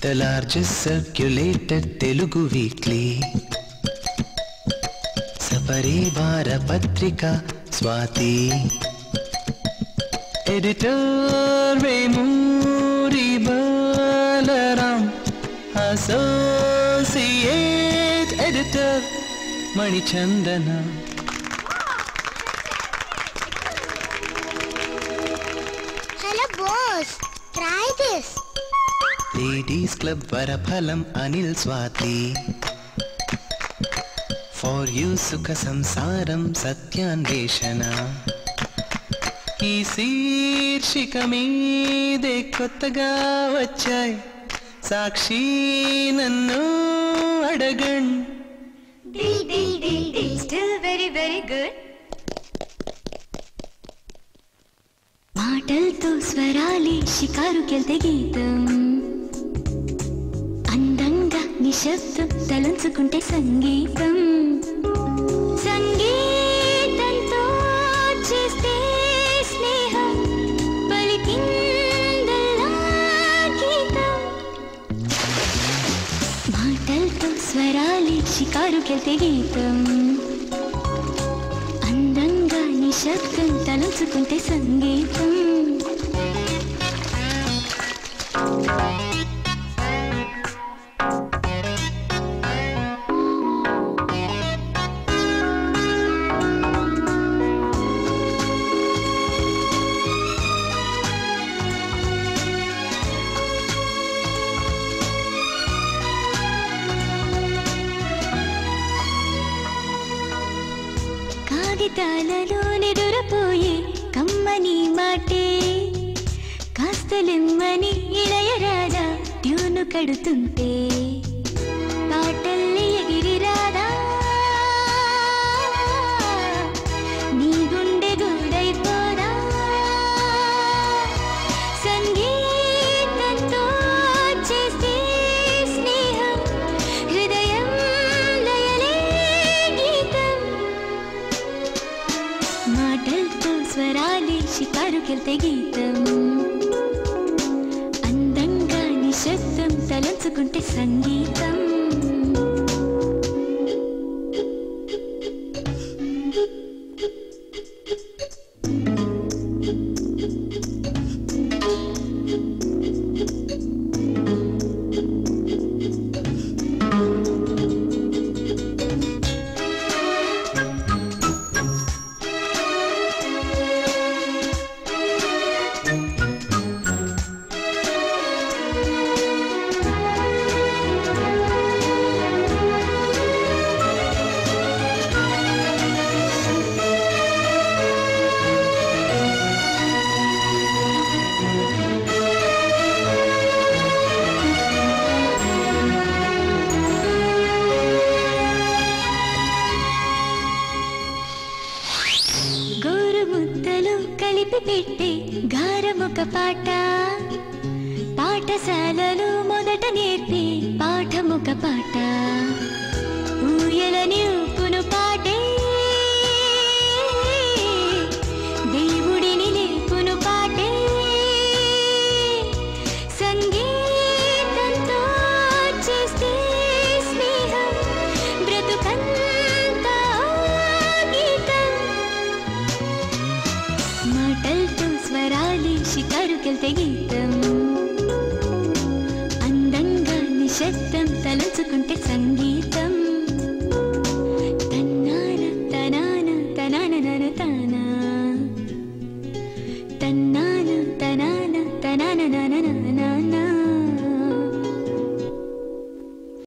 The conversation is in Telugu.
The largest circulated Telugu weekly, Saparivara Patrika Swati, editor Vemuri Balaram, associate editor Manichandana. Hello boss, try this. Ladies Club Varaphalam Anil Swati, for you Sukha Samsaram Satyanveshana. ఈ శీర్షిక మీదే కొత్తగా వచ్చాయి, సాక్షి నన్ను అడగండి. Still very very good. మాటలతో స్వరాలి షికారుకెళ్తే గీతం, అందంగా నిశ్శబ్దం తలంచుకుంటే సంగీతం, సంగీతంతో చేస్తే స్నేహం పలికిందల్లా గీతం. మాటలతో స్వరాలి షికారుకెళ్తే గీతం, అందంగా నిశ్శబ్దం తలంచుకుంటే సంగీతం. కాగితాలలో నిదురపోయే కమ్మని మాటే, కాస్తలెమ్మని ఇళయరాదా ట్యూను కడుతుంటే, పాటల్ని ఎగిరి రాదా నీ గుండె గూడైపోదా, సంగీతంతో చేస్తే స్నేహం హృదయం లయలే గీతం. మాటలతో స్వరాలి షికారుకెళ్తే గీతం, అందంగా నిశ్శబ్దం తలంచుకుంటే సంగీతం. కలిపి పెట్టే గారమొక పాట, పాఠశాలలో మొదట నేర్పే పాఠమొక పాట, ఊయలని ఊపును పాటే దేవుడిని లేపును పాటే, సంగీతంతో చేస్తే స్నేహం బ్రతుకంతా గీతం. మాటలతో స్వరాలి షికారుకెళ్తే గీతం, అందంగా నిశ్శబ్దం తలంచుకుంటే సంగీతం.